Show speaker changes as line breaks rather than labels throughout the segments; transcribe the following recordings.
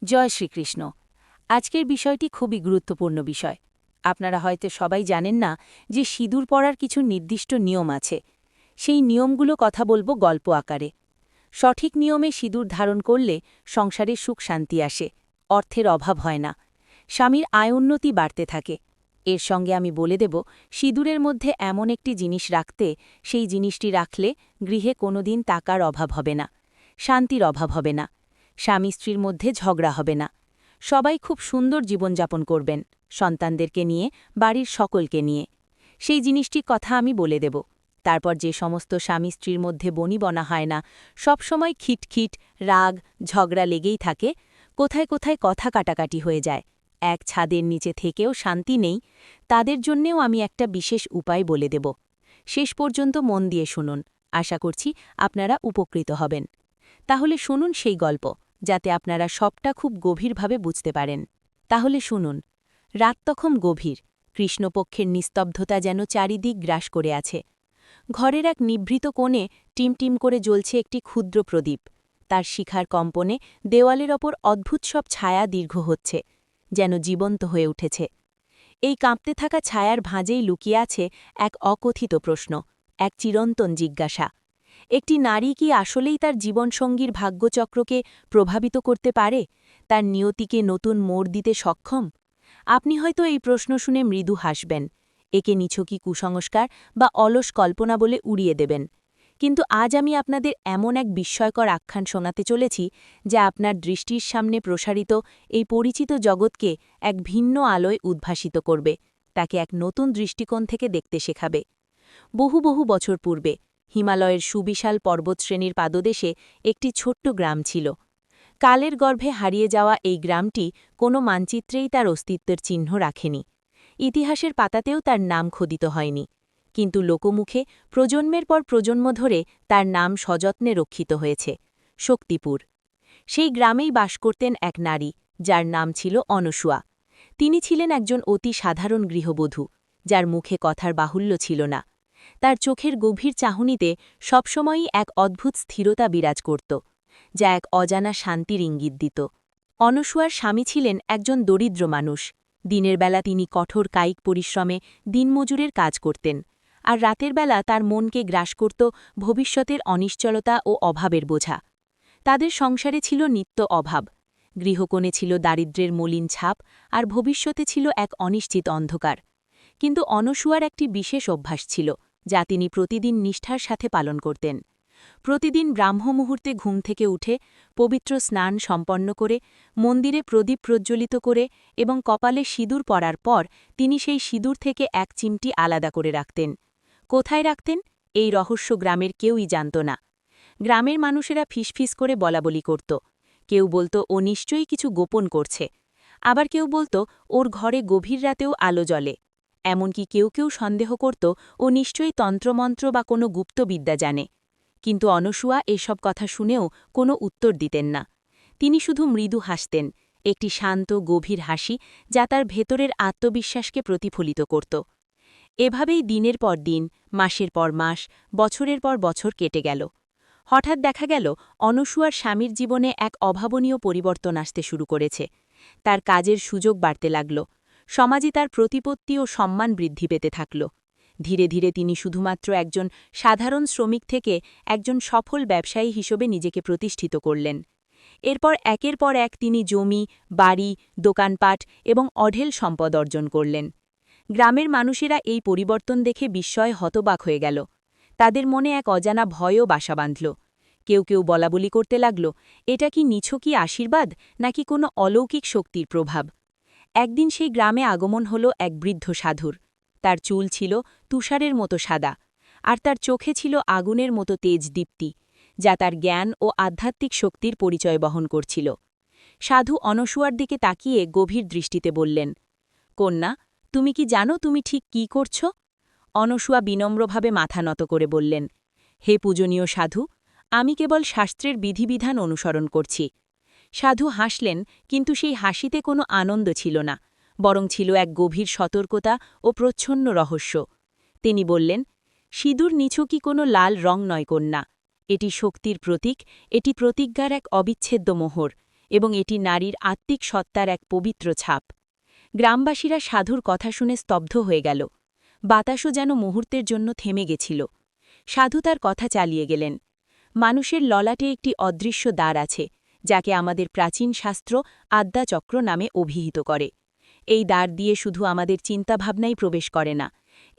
জয় শ্রীকৃষ্ণ। আজকের বিষয়টি খুবই গুরুত্বপূর্ণ বিষয়। আপনারা হয়তো সবাই জানেন না যে সিঁদুর পরার কিছু নির্দিষ্ট নিয়ম আছে। সেই নিয়মগুলো কথা বলবো গল্প আকারে। সঠিক নিয়মে সিঁদুর ধারণ করলে সংসারে সুখ শান্তি আসে, অর্থের অভাব হয় না, স্বামীর আয় উন্নতি বাড়তে থাকে। এর সঙ্গে আমি বলে দেব সিঁদুরের মধ্যে এমন একটি জিনিস রাখতে, সেই জিনিসটি রাখলে গৃহে কোনোদিন টাকার অভাব হবে না, শান্তির অভাব হবে না, স্বামী স্ত্রীর মধ্যে ঝগড়া হবে না, সবাই খুব সুন্দর জীবনযাপন করবেন, সন্তানদেরকে নিয়ে, বাড়ির সকলকে নিয়ে। সেই জিনিসটির কথা আমি বলে দেব। তারপর যে সমস্ত স্বামী স্ত্রীর মধ্যে বনিবনা হয় না, সবসময় খিটখিট, রাগ, ঝগড়া লেগেই থাকে, কোথায় কোথায় কথা কাটাকাটি হয়ে যায়, এক ছাদের নিচে থেকেও শান্তি নেই, তাদের জন্যেও আমি একটা বিশেষ উপায় বলে দেব। শেষ পর্যন্ত মন দিয়ে শুনুন, আশা করছি আপনারা উপকৃত হবেন। তাহলে শুনুন সেই গল্প, যাতে আপনারা সবটা খুব গভীরভাবে বুঝতে পারেন। তাহলে শুনুন। রাত তখন গভীর, কৃষ্ণপক্ষের নিস্তব্ধতা যেন চারিদিক গ্রাস করে আছে। ঘরের এক নিভৃত কোণে টিমটিম করে জ্বলছে একটি ক্ষুদ্র প্রদীপ। তার শিখার কম্পনে দেওয়ালের ওপর অদ্ভুত সব ছায়া দীর্ঘ হচ্ছে, যেন জীবন্ত হয়ে উঠেছে। এই কাঁপতে থাকা ছায়ার ভাঁজেই লুকিয়ে আছে এক অকথিত প্রশ্ন, এক চিরন্তন জিজ্ঞাসা। একটি নারী কি আসলেই তার জীবনসঙ্গীর ভাগ্যচক্রকে প্রভাবিত করতে পারে, তার নিয়তিকে নতুন মোড় দিতে সক্ষম? আপনি হয়তো এই প্রশ্ন শুনে মৃদু হাসবেন, একে নিছকি কুসংস্কার বা অলস কল্পনা বলে উড়িয়ে দেবেন। কিন্তু আজ আমি আপনাদের এমন এক বিস্ময়কর আখ্যান শোনাতে চলেছি, যা আপনার দৃষ্টির সামনে প্রসারিত এই পরিচিত জগৎকে এক ভিন্ন আলোয় উদ্ভাসিত করবে, তাকে এক নতুন দৃষ্টিকোণ থেকে দেখতে শেখাবে। বহু বহু বছর পূর্বে হিমালয়ের সুবিশাল পর্বতশ্রেণীর পাদদেশে একটি ছোট্ট গ্রাম ছিল। কালের গর্ভে হারিয়ে যাওয়া এই গ্রামটি কোনো মানচিত্রেই তার অস্তিত্বের চিহ্ন রাখেনি, ইতিহাসের পাতাতেও তার নাম খোদিত হয়নি, কিন্তু লোকমুখে প্রজন্মের পর প্রজন্ম ধরে তার নাম সযত্নে রক্ষিত হয়েছে, শক্তিপুর। সেই গ্রামেই বাস করতেন এক নারী, যার নাম ছিল অনসূয়া। তিনি ছিলেন একজন অতি সাধারণ গৃহবধূ, যার মুখে কথার বাহুল্য ছিল না। তার চোখের গভীর চাহনিতে সবসময়ই এক অদ্ভুত স্থিরতা বিরাজ করত, যা এক অজানা শান্তির ইঙ্গিত দিত। অনসূয়ার স্বামী ছিলেন একজন দরিদ্র মানুষ। দিনের বেলা তিনি কঠোর কায়িক পরিশ্রমে দিনমজুরের কাজ করতেন, আর রাতের বেলা তার মনকে গ্রাস করত ভবিষ্যতের অনিশ্চলতা ও অভাবের বোঝা। তাদের সংসারে ছিল নিত্য অভাব, গৃহকোণে ছিল দারিদ্র্যের মলিন ছাপ, আর ভবিষ্যতে ছিল এক অনিশ্চিত অন্ধকার। কিন্তু অনসূয়ার একটি বিশেষ অভ্যাস ছিল, যা তিনি প্রতিদিন নিষ্ঠার সাথে পালন করতেন। প্রতিদিন ব্রাহ্ম মুহূর্তে ঘুম থেকে উঠে, পবিত্র স্নান সম্পন্ন করে, মন্দিরে প্রদীপ প্রজ্জ্বলিত করে এবং কপালে সিঁদুর পরার পর তিনি সেই সিঁদুর থেকে এক চিমটি আলাদা করে রাখতেন। কোথায় রাখতেন, এই রহস্য গ্রামের কেউই জানত না। গ্রামের মানুষেরা ফিসফিস করে বলাবলি করত। কেউ বলতো ও নিশ্চয়ই কিছু গোপন করছে, আবার কেউ বলতো ওর ঘরে গভীর রাতেও আলো জ্বলে। এমনকি কেউ কেউ সন্দেহ করত ও নিশ্চয়ই তন্ত্রমন্ত্র বা কোনো গুপ্তবিদ্যা জানে। কিন্তু অনসূয়া এসব কথা শুনেও কোনো উত্তর দিতেন না। তিনি শুধু মৃদু হাসতেন, একটি শান্ত গভীর হাসি, যা তার ভেতরের আত্মবিশ্বাসকে প্রতিফলিত করত। এভাবেই দিনের পর দিন, মাসের পর মাস, বছরের পর বছর কেটে গেল। হঠাৎ দেখা গেল অনসূয়ার স্বামীর জীবনে এক অভাবনীয় পরিবর্তন আসতে শুরু করেছে। তার কাজের সুযোগ বাড়তে লাগল, সমাজে তার প্রতিপত্তি ও সম্মান বৃদ্ধি পেতে থাকল। ধীরে ধীরে তিনি শুধুমাত্র একজন সাধারণ শ্রমিক থেকে একজন সফল ব্যবসায়ী হিসেবে নিজেকে প্রতিষ্ঠিত করলেন। এরপর একের পর এক তিনি জমি, বাড়ি, দোকানপাট এবং অঢেল সম্পদ অর্জন করলেন। গ্রামের মানুষেরা এই পরিবর্তন দেখে বিস্ময়ে হতবাক হয়ে গেল। তাদের মনে এক অজানা ভয়ও বাসা বাঁধল। কেউ কেউ বলাবলি করতে লাগল, এটা কি নিছকই আশীর্বাদ, নাকি কোনো অলৌকিক শক্তির প্রভাব? একদিন সেই গ্রামে আগমন হল এক বৃদ্ধ সাধুর। তার চুল ছিল তুষারের মতো সাদা, আর তার চোখে ছিল আগুনের মতো তেজ দীপ্তি, যা তার জ্ঞান ও আধ্যাত্মিক শক্তির পরিচয় বহন করছিল। সাধু অনসূয়ার দিকে তাকিয়ে গভীর দৃষ্টিতে বললেন, কন্যা, তুমি কি জানো তুমি ঠিক কি করছ? অনসূয়া বিনম্রভাবে মাথা নত করে বললেন, হে পূজনীয় সাধু, আমি কেবল শাস্ত্রের বিধিবিধান অনুসরণ করছি। সাধু হাসলেন, কিন্তু সেই হাসিতে কোনো আনন্দ ছিল না, বরং ছিল এক গভীর সতর্কতা ও প্রচ্ছন্ন রহস্য। তিনি বললেন, সিঁদুর নিছকই কোনো লাল রং নয় কন্যা, এটি শক্তির প্রতীক, এটি প্রতিজ্ঞার এক অবিচ্ছেদ্য মোহর, এবং এটি নারীর আত্মিক সত্তার এক পবিত্র ছাপ। গ্রামবাসীরা সাধুর কথা শুনে স্তব্ধ হয়ে গেল। বাতাসও যেন মুহূর্তের জন্য থেমে গেছিল। সাধু তার কথা চালিয়ে গেলেন। মানুষের ললাটে একটি অদৃশ্য দ্বার আছে, যাকে আমাদের প্রাচীন শাস্ত্র আদ্যাচক্র নামে অভিহিত করে। এই দ্বার দিয়ে শুধু আমাদের চিন্তাভাবনাই প্রবেশ করে না,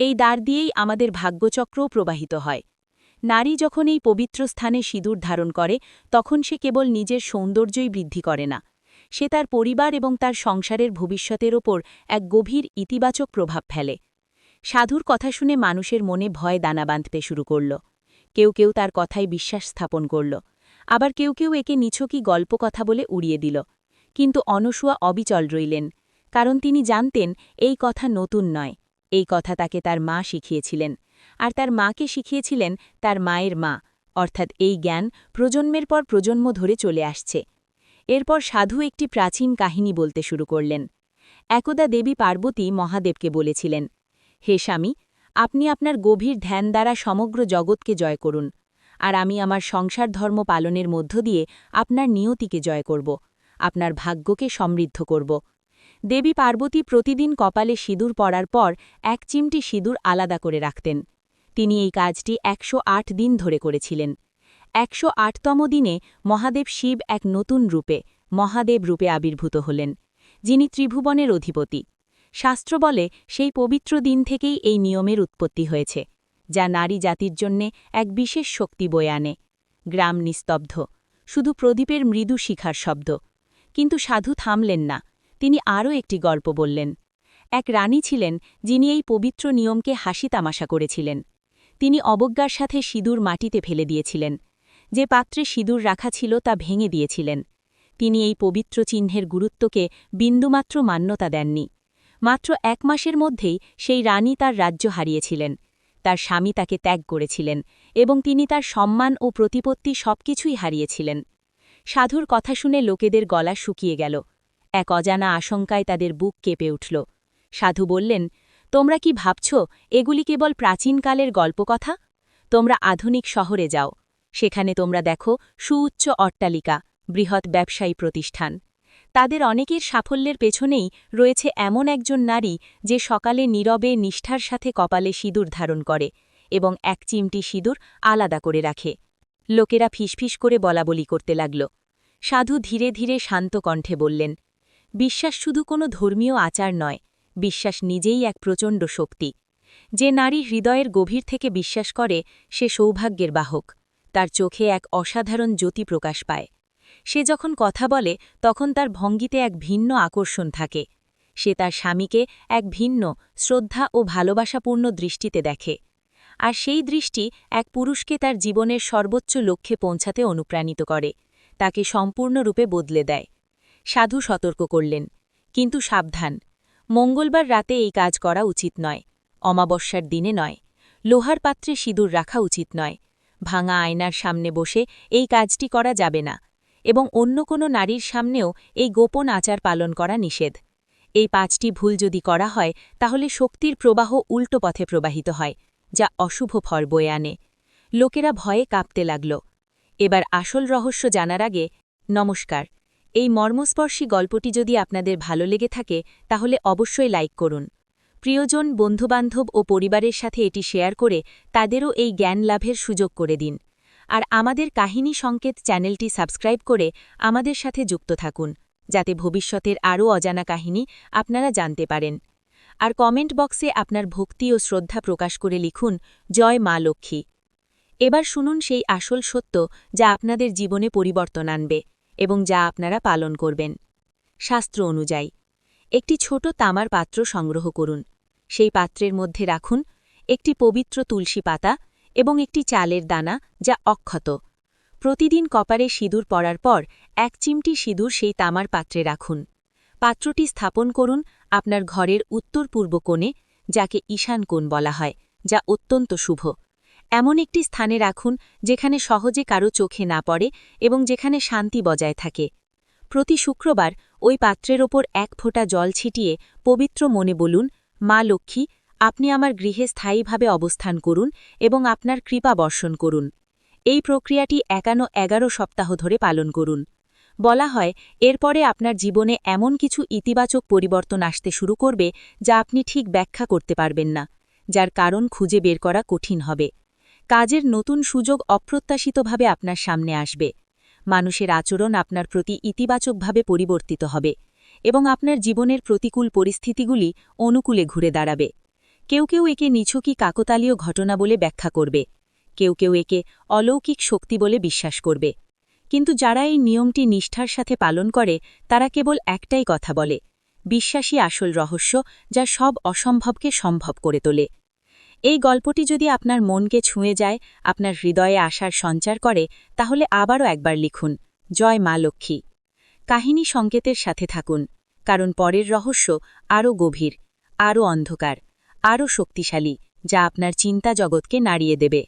এই দ্বার দিয়েই আমাদের ভাগ্যচক্রও প্রবাহিত হয়। নারী যখন এই পবিত্র স্থানে সিঁদুর ধারণ করে, তখন সে কেবল নিজের সৌন্দর্যই বৃদ্ধি করে না, সে তার পরিবার এবং তার সংসারের ভবিষ্যতের ওপর এক গভীর ইতিবাচক প্রভাব ফেলে। সাধুর কথা শুনে মানুষের মনে ভয় দানা বাঁধতে শুরু করল। কেউ কেউ তার কথায় বিশ্বাস স্থাপন করল, আবার কেউ কেউ একে নিছকই গল্প কথা বলে উড়িয়ে দিল। কিন্তু অনসূয়া অবিচল রইলেন, কারণ তিনি জানতেন এই কথা নতুন নয়। এই কথা তাকে তার মা শিখিয়েছিলেন, আর তার মাকে শিখিয়েছিলেন তার মায়ের মা, অর্থাৎ এই জ্ঞান প্রজন্মের পর প্রজন্ম ধরে চলে আসছে। এরপর সাধু একটি প্রাচীন কাহিনী বলতে শুরু করলেন। একদা দেবী পার্বতী মহাদেবকে বলেছিলেন, হে স্বামী, আপনি আপনার গভীর ধ্যান দ্বারা সমগ্র জগৎকে জয় করুন, আর আমি আমার সংসার ধর্ম পালনের মধ্য দিয়ে আপনার নিয়তিকে জয় করব, আপনার ভাগ্যকে সমৃদ্ধ করব। দেবী পার্বতী প্রতিদিন কপালে সিঁদুর পরার পর এক চিমটি সিঁদুর আলাদা করে রাখতেন। তিনি এই কাজটি ১০৮ দিন ধরে করেছিলেন। ১০৮তম দিনে মহাদেব শিব এক নতুন রূপে, মহাদেব রূপে আবির্ভূত হলেন, যিনি ত্রিভুবনের অধিপতি। শাস্ত্র বলে সেই পবিত্র দিন থেকেই এই নিয়মের উৎপত্তি হয়েছে, যা নারী জাতির জন্যে এক বিশেষ শক্তি বয়ে আনে। গ্রাম নিস্তব্ধ, শুধু প্রদীপের মৃদু শিখার শব্দ। কিন্তু সাধু থামলেন না, তিনি আরও একটি গল্প বললেন। এক রানী ছিলেন, যিনি এই পবিত্র নিয়মকে হাসি তামাশা করেছিলেন। তিনি অবজ্ঞার সাথে সিঁদুর মাটিতে ফেলে দিয়েছিলেন। যে পাত্রে সিঁদুর রাখা ছিল তা ভেঙে দিয়েছিলেন। তিনি এই পবিত্র চিহ্নের গুরুত্বকে বিন্দুমাত্র মান্যতা দেননি। মাত্র ১ মাসের মধ্যেই সেই রানী তার রাজ্য হারিয়েছিলেন, তার স্বামী তাকে ত্যাগ করেছিলেন, এবং তিনি তার সম্মান ও প্রতিপত্তি সবকিছুই হারিয়েছিলেন। সাধুর কথা শুনে লোকেদের গলা শুকিয়ে গেল। এক অজানা আশঙ্কায় তাদের বুক কেঁপে উঠল। সাধু বললেন, তোমরা কি ভাবছ এগুলি কেবল প্রাচীনকালের গল্পকথা? তোমরা আধুনিক শহরে যাও, সেখানে তোমরা দেখো সুউচ্চ অট্টালিকা, বৃহৎ ব্যবসায়ী প্রতিষ্ঠান। তাদের অনেকের সাফল্যের পেছনেই রয়েছে এমন একজন নারী, যে সকালে নীরবে নিষ্ঠার সাথে কপালে সিঁদুর ধারণ করে এবং এক চিমটি সিঁদুর আলাদা করে রাখে। লোকেরা ফিসফিস করে বলাবলি করতে লাগল। সাধু ধীরে ধীরে শান্ত কণ্ঠে বললেন, বিশ্বাস শুধু কোনো ধর্মীয় আচার নয়, বিশ্বাস নিজেই এক প্রচণ্ড শক্তি। যে নারী হৃদয়ের গভীর থেকে বিশ্বাস করে, সে সৌভাগ্যের বাহক। তার চোখে এক অসাধারণ জ্যোতি প্রকাশ পায়। সে যখন কথা বলে, তখন তার ভঙ্গিতে এক ভিন্ন আকর্ষণ থাকে। সে তার স্বামীকে এক ভিন্ন, শ্রদ্ধা ও ভালোবাসাপূর্ণ দৃষ্টিতে দেখে। আর সেই দৃষ্টি এক পুরুষকে তার জীবনের সর্বোচ্চ লক্ষ্যে পৌঁছাতে অনুপ্রাণিত করে, তাকে সম্পূর্ণরূপে বদলে দেয়। সাধু সতর্ক করলেন, কিন্তু সাবধান, মঙ্গলবার রাতে এই কাজ করা উচিত নয়, অমাবস্যার দিনে নয়, লোহার পাত্রে সিঁদুর রাখা উচিত নয়, ভাঙা আয়নার সামনে বসে এই কাজটি করা যাবে না, এবং অন্য কোনো নারীর সামনেও এই গোপন আচার পালন করা নিষেধ। এই ৫টি ভুল যদি করা হয়, তাহলে শক্তির প্রবাহ উল্টো পথে প্রবাহিত হয়, যা অশুভ ফল বয়ে আনে। লোকেরা ভয়ে কাঁপতে লাগল। এবার আসল রহস্য জানার আগে, নমস্কার। এই মর্মস্পর্শী গল্পটি যদি আপনাদের ভালো লেগে থাকে, তাহলে অবশ্যই লাইক করুন। প্রিয়জন, বন্ধুবান্ধব ও পরিবারের সাথে এটি শেয়ার করে তাদেরও এই জ্ঞান লাভের সুযোগ করে দিন। আর আমাদের কাহিনী সংকেত চ্যানেলটি সাবস্ক্রাইব করে আমাদের সাথে যুক্ত থাকুন, যাতে ভবিষ্যতের আরও অজানা কাহিনী আপনারা জানতে পারেন। আর কমেন্ট বক্সে আপনার ভক্তি ও শ্রদ্ধা প্রকাশ করে লিখুন, জয় মা লক্ষ্মী। এবার শুনুন সেই আসল সত্য, যা আপনাদের জীবনে পরিবর্তন আনবে এবং যা আপনারা পালন করবেন। শাস্ত্র অনুযায়ী, একটি ছোট তামার পাত্র সংগ্রহ করুন। সেই পাত্রের মধ্যে রাখুন একটি পবিত্র তুলসী পাতা এবং একটি চালের দানা, যা অক্ষত। প্রতিদিন কপালে সিঁদুর পরার পর ১ চিমটি সিঁদুর সেই তামার পাত্রে রাখুন। পাত্রটি স্থাপন করুন আপনার ঘরের উত্তর পূর্ব কোণে, যাকে ঈশান কোণ বলা হয়, যা অত্যন্ত শুভ। এমন একটি স্থানে রাখুন যেখানে সহজে কারো চোখে না পড়ে এবং যেখানে শান্তি বজায় থাকে। প্রতি শুক্রবার ওই পাত্রের ওপর ১ ফোঁটা জল ছিটিয়ে পবিত্র মনে বলুন, মা লক্ষ্মী, আপনি আমার গৃহে স্থায়ীভাবে অবস্থান করুন এবং আপনার কৃপা বর্ষণ করুন। এই প্রক্রিয়াটি ১১ সপ্তাহ ধরে পালন করুন। বলা হয় এরপরে আপনার জীবনে এমন কিছু ইতিবাচক পরিবর্তন আসতে শুরু করবে যা আপনি ঠিক ব্যাখ্যা করতে পারবেন না, যার কারণ খুঁজে বের করা কঠিন হবে। কাজের নতুন সুযোগ অপ্রত্যাশিতভাবে আপনার সামনে আসবে। মানুষের আচরণ আপনার প্রতি ইতিবাচকভাবে পরিবর্তিত হবে এবং আপনার জীবনের প্রতিকূল পরিস্থিতিগুলি অনুকূলে ঘুরে দাঁড়াবে। কেউ কেউ একে নিছকই কাকতালীয় ঘটনা বলে ব্যাখ্যা করবে, কেউ কেউ একে অলৌকিক শক্তি বলে বিশ্বাস করবে। কিন্তু যারা এই নিয়মটি নিষ্ঠার সাথে পালন করে তারা কেবল একটাই কথা বলে, বিশ্বাসই আসল রহস্য যা সব অসম্ভবকে সম্ভব করে তোলে। এই গল্পটি যদি আপনার মনকে ছুঁয়ে যায়, আপনার হৃদয়ে আশার সঞ্চার করে, তাহলে আবারও একবার লিখুন, জয় মা লক্ষ্মী। কাহিনী সংকেতের সাথে থাকুন, কারণ পরের রহস্য আরও গভীর, আরও অন্ধকার, আরও শক্তিশালী, যা আপনার চিন্তা জগৎকে নাড়িয়ে দেবে।